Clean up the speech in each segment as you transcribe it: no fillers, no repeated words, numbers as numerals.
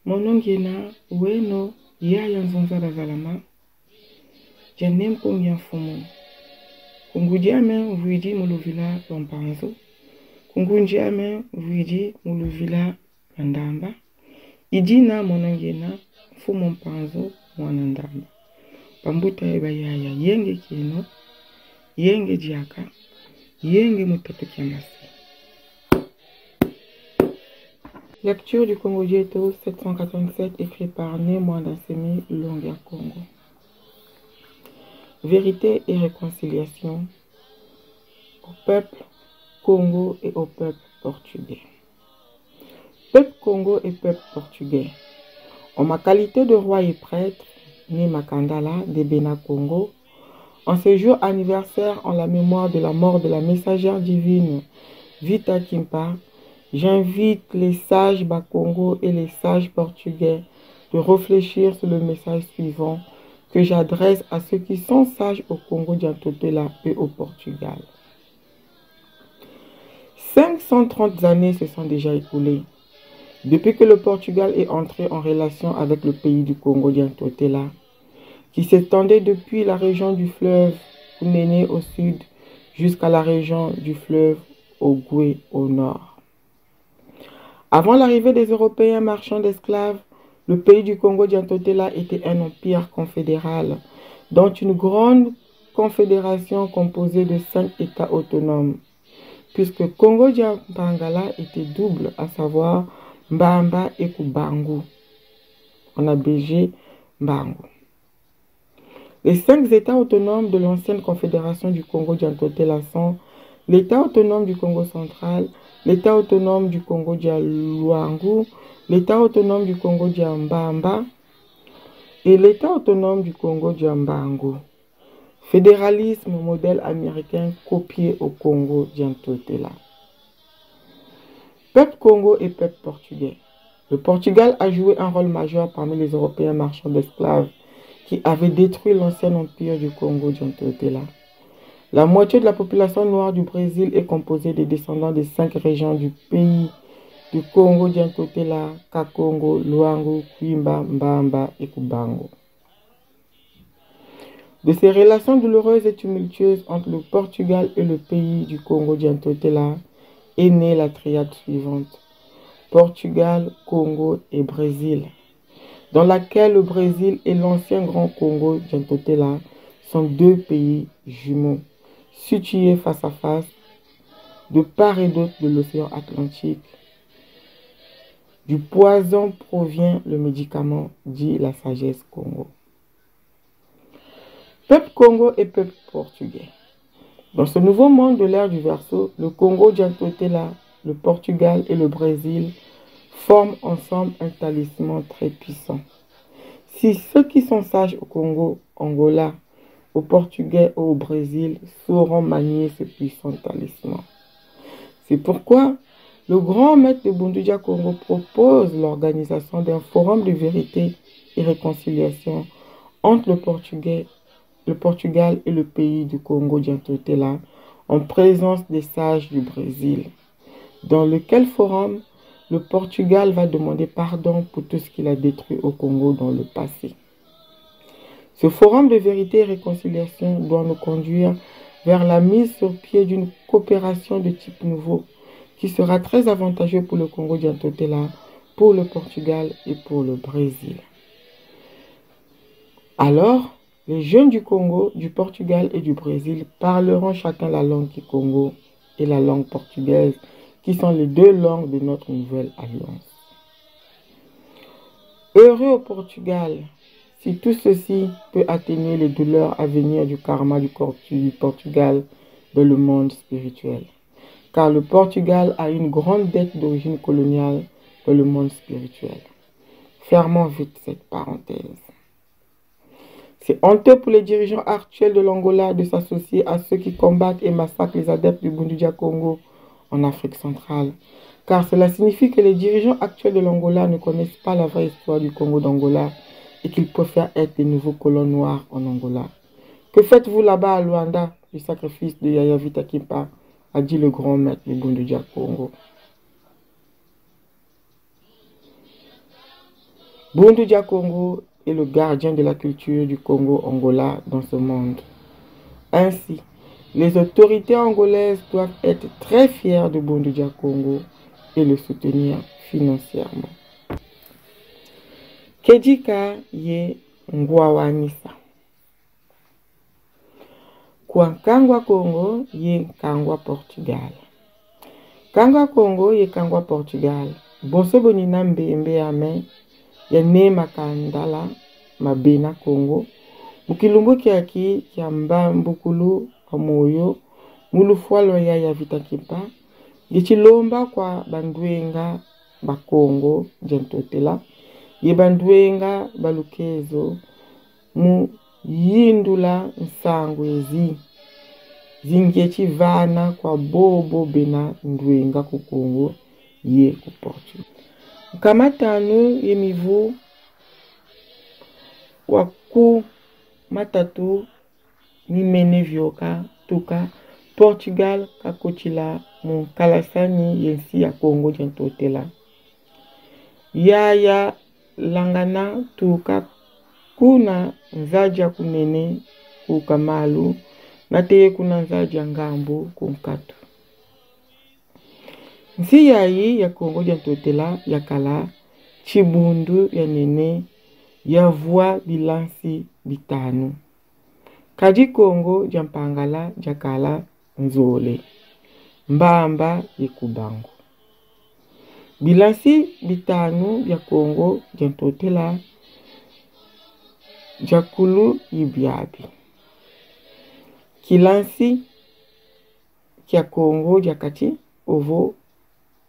Monongena, Weno, Yaya Nzonzara Zalama, Janem Kongyan Fumu. Kungudiame, Vuidi Muluvila Lompanzo. Kungundiame, Vuidi Muluvila Mandamba. Idina Monongena, Fumon Panzo, Mwanandamba. Pambuta eba yaya, Yenge Kino, Yenge Diaka, Yenge Mutato Kiamasi. Lecture du Congo Dieto 787 écrit par Némoin Dansemi Longia Congo. Vérité et réconciliation au peuple Congo et au peuple portugais. Peuple Congo et peuple portugais. En ma qualité de roi et prêtre, né Makandala de Bena Congo, en ce jour anniversaire en la mémoire de la mort de la messagère divine Vita Kimpa, j'invite les sages Bakongo et les sages portugais de réfléchir sur le message suivant que j'adresse à ceux qui sont sages au Congo d'Antotela et au Portugal. 530 années se sont déjà écoulées depuis que le Portugal est entré en relation avec le pays du Congo d'Antotela, qui s'étendait depuis la région du fleuve Kunene au sud jusqu'à la région du fleuve Ogwe au nord. Avant l'arrivée des Européens marchands d'esclaves, le pays du Congo d'Antotela était un empire confédéral, dont une grande confédération composée de 5 États autonomes, puisque Congo d'Ampangala était double, à savoir Mbamba et Kubangu. On a BG Mbangu. Les 5 États autonomes de l'ancienne confédération du Congo d'Antotela sont l'État autonome du Congo central, l'État autonome du Congo d'Aluangu, l'État autonome du Congo d'Ambamba et l'État autonome du Congo d'Ambangu. Fédéralisme modèle américain copié au Congo d'Antotela. Peuple Congo et peuple portugais. Le Portugal a joué un rôle majeur parmi les Européens marchands d'esclaves qui avaient détruit l'ancien empire du Congo d'Antotela. La moitié de la population noire du Brésil est composée des descendants des 5 régions du pays du Congo d'Antotela, Kakongo, Luangu, Kwimba, Mbamba et Kubango. De ces relations douloureuses et tumultueuses entre le Portugal et le pays du Congo d'Antotela est née la triade suivante: Portugal, Congo et Brésil, dans laquelle le Brésil et l'ancien Grand Congo d'Antotela sont 2 pays jumeaux, situés face à face, de part et d'autre de l'océan Atlantique. Du poison provient le médicament, dit la sagesse Congo. Peuple Congo et peuple portugais. Dans ce nouveau monde de l'ère du Verseau, le Congo d'Antotela, le Portugal et le Brésil forment ensemble un talisman très puissant. Si ceux qui sont sages au Congo, Angola, au Portugais ou au Brésil sauront manier ce puissant talisman. C'est pourquoi le grand maître de Bunduja Congo propose l'organisation d'un forum de vérité et réconciliation entre le Portugal et le pays du Congo d'Antotela en présence des sages du Brésil, dans lequel forum le Portugal va demander pardon pour tout ce qu'il a détruit au Congo dans le passé. Ce forum de vérité et réconciliation doit nous conduire vers la mise sur pied d'une coopération de type nouveau qui sera très avantageux pour le Congo d'Antotela, pour le Portugal et pour le Brésil. Alors, les jeunes du Congo, du Portugal et du Brésil parleront chacun la langue Kikongo et la langue portugaise, qui sont les 2 langues de notre nouvelle alliance. Heureux au Portugal, si tout ceci peut atténuer les douleurs à venir du karma du Portugal dans le monde spirituel. Car le Portugal a une grande dette d'origine coloniale dans le monde spirituel. Fermons vite cette parenthèse. C'est honteux pour les dirigeants actuels de l'Angola de s'associer à ceux qui combattent et massacrent les adeptes du Bunduja Congo en Afrique centrale. Car cela signifie que les dirigeants actuels de l'Angola ne connaissent pas la vraie histoire du Congo d'Angola et qu'ils préfèrent être des nouveaux colons noirs en Angola. Que faites-vous là-bas à Luanda du sacrifice de Yaya Vita Kimpa, a dit le grand maître du Bunduja Congo. Bundu Dia Congo est le gardien de la culture du Congo-Angola dans ce monde. Ainsi, les autorités angolaises doivent être très fières de Bundu Dia Congo et le soutenir financièrement. Kedika ye ngwawanisa. Kwa Kangwa Congo ye Kangwa Portugal. Kangwa Congo ye Kangwa Portugal. Bonso bonina mbembe ame ya ne makandala mabena Congo. Mukilumbu kiaki kia mba mbukulu amoyo mulufwalo ya vitakipa. Gichilomba kwa bandwenga ba Congo jentotela. Ye bandwenga balukezo mu yindula nsangwezi. Zingechi vana kwa bobo bena ndwenga ku Congo ye ku Portugal. Kamatanu yemivu waku matatu ni menevyoka tuka Portugal kakochila mu kalasani yensi ya Congo jentotela. Yaya langana tuka kuna nzaja kunene kukamalu na teye kuna nzaja ngambu kunkatu. Nsi yayi ya Congo jentotela ya kala chibundu ya nene ya vua bilansi bitanu. Kaji Congo jampangala jakala nzole. Mbamba yekubangu. Bilansi bitanu ya Congo jentotela jakulu ibiabi. Kilansi kia Congo jakati ovo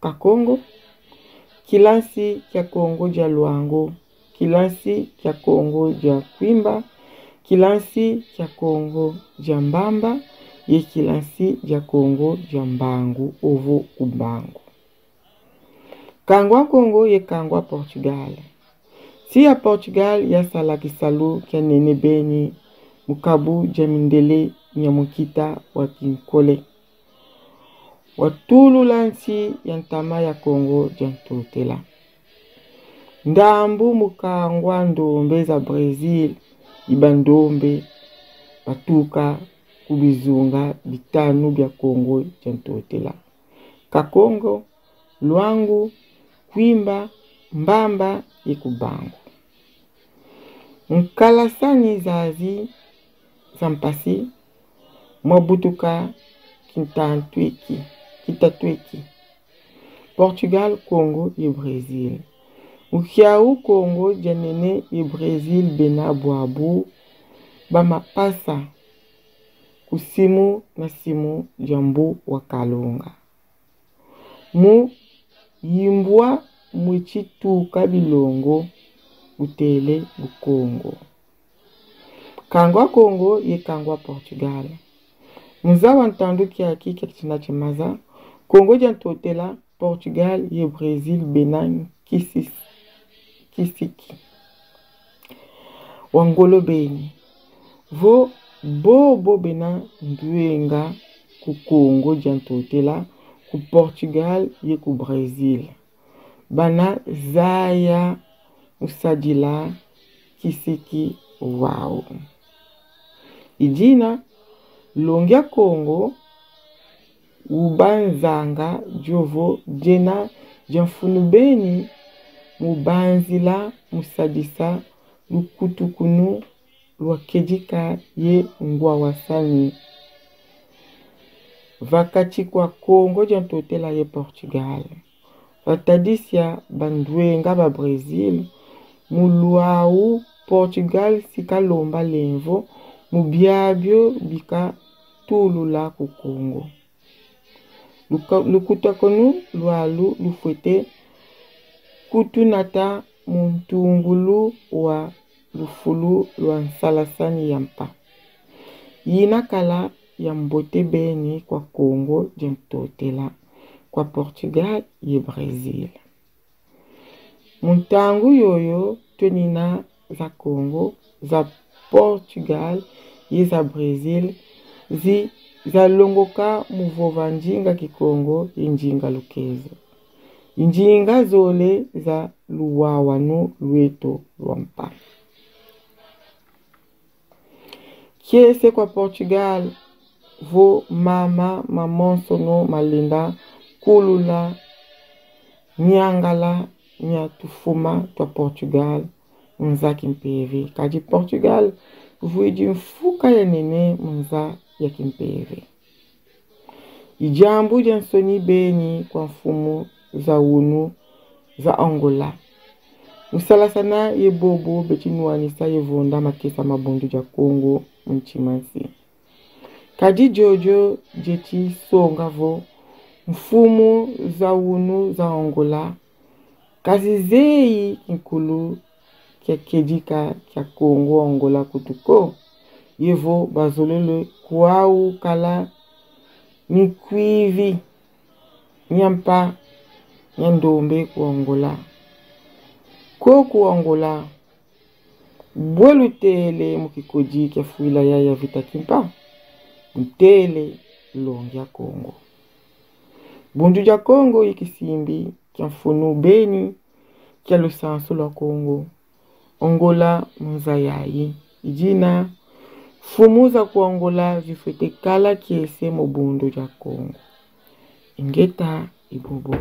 kakongo. Kilansi kia Congo ja luango. Kilansi kia Congo ja kwimba. Kilansi kia Congo ja mbamba. Ye kilansi ja Congo ja mbangu ovo kubangu. Kangwa Congo ye Kangwa Portugal. Si ya Portugal ya salakisalu kia nene beni mukabu jamindele nyamukita wakinkole. Watulu lansi yantama ya Congo jantotela. Ndambu mukangwa ndombe za Brazil ibandombe batuka kubizunga bitanu bya Congo jantotela. Kakongo, luangu, kwimba, mbamba yekubangu. Nkalasani zazi zampasi mwabutuka kitatweki. Portugal, Congo et Brésil. Ukiau Congo janene et Brésil bena buabu bamapasa kusimu na simu jambu wakalonga. Mu yimbwa mwichituka bilongo utele bukongo. Kangwa Congo ye Kangwa Portugal. Muzawa ntandu kiaki kiachina chimaza. Congo jantotela Portugal ye Brésil benin kisiki. Wangolo beni. Vo bobo bena ndwenga ku Congo jantotela ku Portugal ye ku Brésil. Bana zaya usadila kisiki wow. Idina longia Congo ubanzanga jovo jena janfunubeni mubanzila musadisa lukutukunu lwakedika ye ngwa wasani. Vakati kwa Congo jantotela ye Portugal. Vatadisia bandwenga ba Brésil muluau Portugal sikalomba lenvo mubiabyo bika tulula ku Congo. Lukutakonu lualu lufuete kutunata muntungulu wa lufulu lwa nsalasani yampa. Yinakala ya mbote beni kwa Congo jentotela kwa Portugal ye Brésil. Muntangu yoyo tenina za Congo, za Portugal ye za Brésil za longoka muvova njinga ki Congo ye njinga lukezo. Njinga zole za luwawanu lweto lwampa. Kiese kwa Portugal vo mama mamonsono malinda kulula nyangala nyatufuma twa Portugal mnzaki mpeve. Kaji Portugal vuidi mfuka ya nene mnza ya kimpeve. Ijambu jansoni beni kwa mfumu za unu za Angola. Musalasana ye bobo betinuanisa ye vonda makesa mabundu ja Kongo mchimansi. Kaji Jojo jeti songavo mfumu za unu za Angola. Kazi zei kinkulu kia kedika kia Kongo Angola kutuko. Yevo bazolele kuau kala ni kuivi nyampa nyandombe ku Angola. Ku Angola bwelu tele mukikoji kia fuila ya vita kimpa. Mtele longia Kongo. Bundu ja Kongo ikisimbi kia mfunu beni kia lusansu la Kongo. Angola mzayayi. Ijina fumuza ku Angola vifete kala kiese mobundu ja Kongo. Ingeta ibobo.